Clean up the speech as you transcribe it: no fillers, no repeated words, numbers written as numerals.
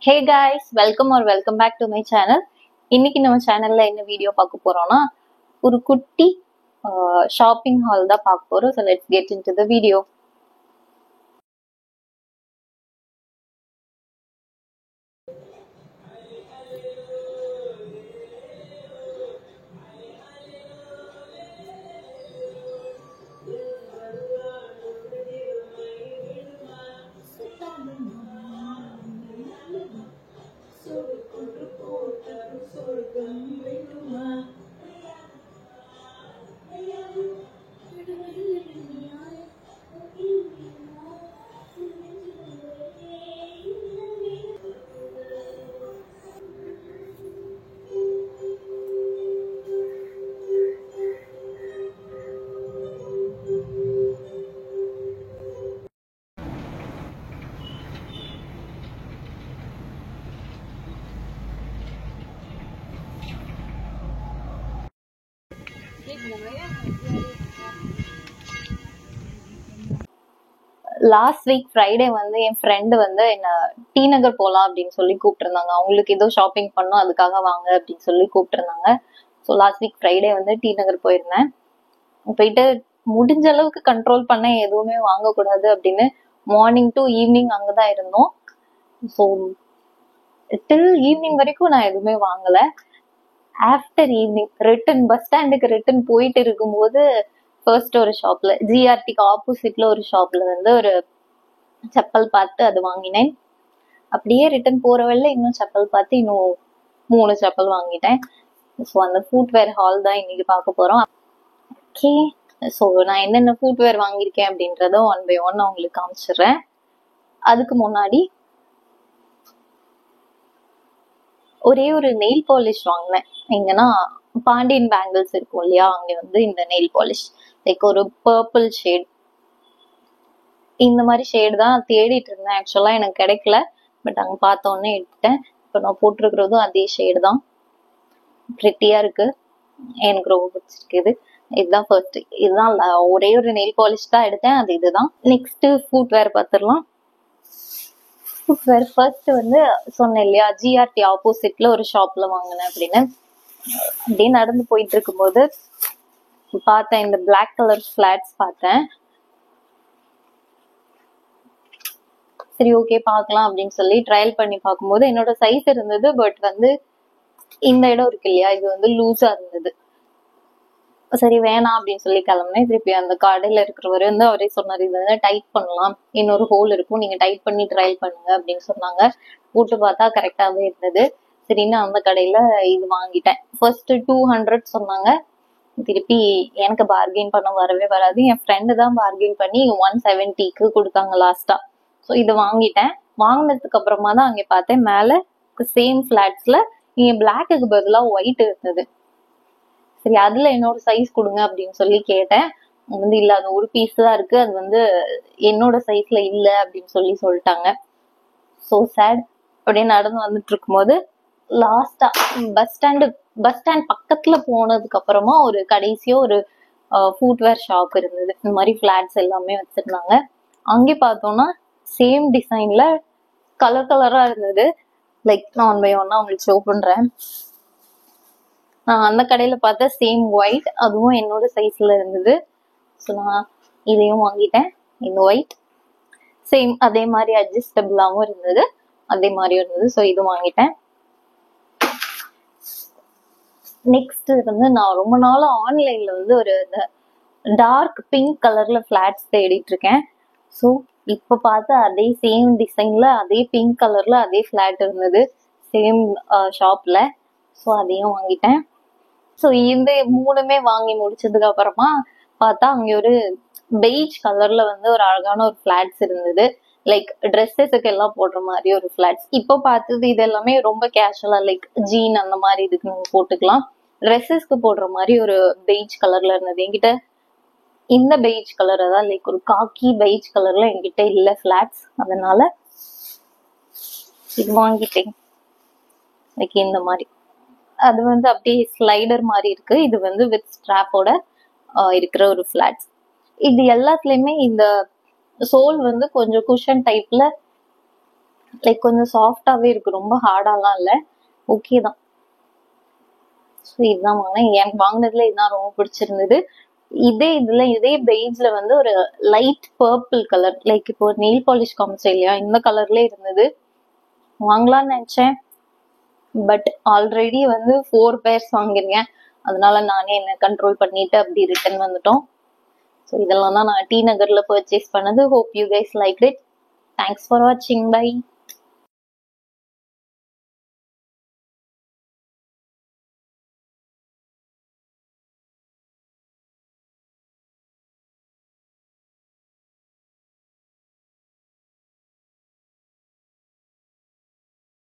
Hey guys, welcome back to my channel. இன்னைக்கு நம்ம சேனல்ல என்ன வீடியோ பார்க்க போறோம்னா ஒரு குட்டி ஷாப்பிங் ஹால் தான் பார்க்க போறோம். So let's get into the video. Last week Friday வந்து என் ஃப்ரெண்டு வந்து என்ன டி நகர் போகலாம் அப்படின்னு சொல்லி கூப்பிட்டுருந்தாங்க. அவங்களுக்கு ஏதோ ஷாப்பிங் பண்ணோம், அதுக்காக வாங்க அப்படின்னு சொல்லி கூப்பிட்டுருந்தாங்க. ஸோ லாஸ்ட் வீக் ஃப்ரைடே வந்து டி நகர் போயிருந்தேன். போயிட்டு முடிஞ்ச அளவுக்கு கண்ட்ரோல் பண்ண எதுவுமே வாங்கக்கூடாது அப்படின்னு மார்னிங் டு ஈவினிங் அங்கதான் இருந்தோம். ஸோ டில் ஈவினிங் வரைக்கும் நான் எதுவுமே வாங்கல. ஆஃப்டர் ஈவினிங் பஸ் ஸ்டாண்டுக்கு ரிட்டர்ன் போயிட்டு இருக்கும்போது ஃபர்ஸ்ட் ஒரு ஷாப்ல, ஜிஆர்டிக்கு ஆப்போசிட்ல ஒரு ஷாப்ல வந்து ஒரு செப்பல் பார்த்து அது வாங்கினேன். அப்படியே ரிட்டர்ன் போற வழியில இன்னும் செப்பல் பார்த்து இன்னும் 3 செப்பல் வாங்கிட்டேன். ஸோ அந்த ஃபுட்வேர் ஹால் தான் இன்னைக்கு பார்க்க போறோம். ஓகே, ஸோ நான் என்னென்ன ஃபுட்வேர் வாங்கியிருக்கேன் அப்படின்றத 1 by 1 உங்களுக்கு காமிச்சிடுறேன். அதுக்கு முன்னாடி ஒரே ஒரு நெயில் பாலிஷ் வாங்கினேன். எங்கன்னா பாண்டியன் பேங்கிள்ஸ் இருக்கும் இல்லையா, அங்க வந்து இந்த நெயில் பாலிஷ் லைக் ஒரு பர்பிள் ஷேட், இந்த மாதிரி ஷேடு தான் தேடிட்டு இருந்தேன். ஆக்சுவலா எனக்கு கிடைக்கல, பட் அங்க பார்த்தோன்னே எடுத்துட்டேன். இப்போ நான் போட்டிருக்கிறதும் அதே ஷேடு தான். பிரிட்டியா இருக்கு, எனக்கு ரொம்ப பிடிச்சிருக்கு. இதுதான் ஃபர்ஸ்ட், இதுதான் ஒரே ஒரு நெயில் பாலிஷ் தான் எடுத்தேன், அது இதுதான். நெக்ஸ்ட் ஃபுட்வேர் பார்த்துடலாம். ஃபுட்வேர் ஃபர்ஸ்ட் வந்து சொன்னேன் இல்லையா, ஜிஆர்டி ஆப்போசிட்ல ஒரு ஷாப்ல வாங்கினேன் அப்படின்னு. அப்படியே நடந்து போயிட்டு இருக்கும்போது பார்த்தேன், இந்த பிளாக் கலர் ஃபிளாட்ஸ் பார்த்தேன். சரி ஓகே பார்க்கலாம் அப்படின்னு சொல்லி ட்ரையல் பண்ணி பார்க்கும்போது என்னோட சைஸ் இருந்தது, பட் வந்து இந்த இடம் இருக்கு இல்லையா, இது வந்து லூஸா இருந்தது. சரி வேணாம் அப்படின்னு சொல்லி கிளம்புனேன். திருப்பி அந்த கடையில இருக்கிறவர் வந்து அவரே சொன்னார், இது வந்து டைட் பண்ணலாம், இன்னொரு ஹோல் இருக்கும், நீங்க டைட் பண்ணி ட்ரையல் பண்ணுங்க அப்படின்னு சொன்னாங்க. போட்டு பார்த்தா கரெக்டாவே இருந்தது. சரின்னு அந்த கடையில இது வாங்கிட்டேன். ஃபர்ஸ்ட் 200 சொன்னாங்க. திருப்பி எனக்கு பார்கெயின் பண்ண வரவே வராது. என் ஃப்ரெண்டு தான் பார்கெயின் பண்ணி 170க்கு கொடுத்தாங்க லாஸ்டா. ஸோ இது வாங்கிட்டேன். வாங்கினதுக்கு அப்புறமா தான் அங்கே பார்த்தேன், மேல சேம் ஃபிளாட்ஸ்ல இங்க பிளாக்குக்கு பதிலாக ஒயிட் இருந்தது. சரி அதுல என்னோட சைஸ் கொடுங்க அப்படின்னு சொல்லி கேட்டேன். வந்து இல்ல, அது ஒரு பீஸ் தான் இருக்கு, அது வந்து என்னோட சைஸ்ல இல்ல அப்படின்னு சொல்லி சொல்லிட்டாங்க. So sad. அப்படியே நடந்து வந்துட்டு இருக்கும்போது லாஸ்டா பஸ் ஸ்டாண்ட் பக்கத்துல போனதுக்கு அப்புறமா ஒரு கடைசியா ஒரு ஃபுட்வேர் ஷாப் இருந்தது. இந்த மாதிரி ஃபிளாட்ஸ் எல்லாமே வச்சிருந்தாங்க. அங்கே பார்த்தோம்னா சேம் டிசைன்ல கலர் கலரா இருந்தது. லைக் நான் 1 by 1 உங்களுக்கு ஷோ பண்றேன். நான் அந்த கடையில பார்த்த சேம் ஒயிட், அதுவும் என்னோட சைஸ்ல இருந்தது. ஸோ நான் இதையும் வாங்கிட்டேன். இந்த ஒயிட் சேம் அதே மாதிரி அட்ஜஸ்டபிளாகவும் இருந்தது, அதே மாதிரியும் இருந்தது. ஸோ இது வாங்கிட்டேன். நெக்ஸ்ட் வந்து நான் ரொம்ப நாளா ஆன்லைன்ல வந்து ஒரு டார்க் பிங்க் கலர்ல ஃபிளாட்ஸ் தேடிட்டு இருக்கேன். ஸோ இப்ப பார்த்து அதே சேம் டிசைன்ல அதே பிங்க் கலர்ல அதே ஃபிளாட் இருந்தது சேம் ஷாப்ல. ஸோ அதையும் வாங்கிட்டேன். ஸோ இந்த 3மே வாங்கி முடிச்சதுக்கு அப்புறமா பார்த்தா அங்க ஒரு பெய்ஜ் கலர்ல வந்து ஒரு அழகான ஒரு ஃபிளாட்ஸ் இருந்தது. லைக் ட்ரெஸ்ஸஸுக்கு எல்லாம் போடுற மாதிரி ஒரு ஃபிளாட்ஸ். இப்போ பார்த்தது இது எல்லாமே ரொம்ப கேஷுவலா, லைக் ஜீன் அந்த மாதிரி இதுக்கு நீங்க போட்டுக்கலாம். ட்ரெஸ்ஸஸ்க்கு போடுற மாதிரி ஒரு பெய்ஜ் கலர்ல இருந்தது. என்கிட்ட இந்த பெய்ஜ் கலர், அதான் லைக் ஒரு காக்கி பெய்ஜ் கலர்ல என்கிட்ட இல்ல ஃபிளாட்ஸ், அதனால இது வாங்கிட்டேன். லைக் இந்த மாதிரி அது வந்து அப்படியே ஸ்லைடர் மாதிரி இருக்கு. இது வந்து வித் ஸ்ட்ராப்போட இருக்கிற ஒரு ஃபிளாட்ஸ். இது எல்லாத்துலயுமே இந்த சோல் வந்து கொஞ்சம் குஷன் டைப்ல லைக் கொஞ்சம் சாஃப்டாவே இருக்கு, ரொம்ப ஹார்டாலாம் இல்லை, ஓகே தான். ஸோ இதுதான் வாங்கினேன். எனக்கு வாங்கினதுல இதுதான் ரொம்ப பிடிச்சிருந்தது. இதே பெய்ஜ்ல வந்து ஒரு லைட் பர்பிள் கலர், லைக் இப்போ ஒரு நெயில் பாலிஷ் காமிச்சேன் இல்லையா, இந்த கலர்ல இருந்தது. வாங்கலாம்னு நினைச்சேன், பட் ஆல்ரெடி வந்து 4 பேர்ஸ் வாங்கிருக்கேன். அதனால நானே என்ன கண்ட்ரோல் பண்ணிட்டு அப்படி ரிட்டர்ன் வந்துட்டோம். ஸோ இதெல்லாம் தான் நான் டி நகர்ல பர்ச்சேஸ் பண்ணது. Hope you guys like it. Thanks for வாட்சிங். பை.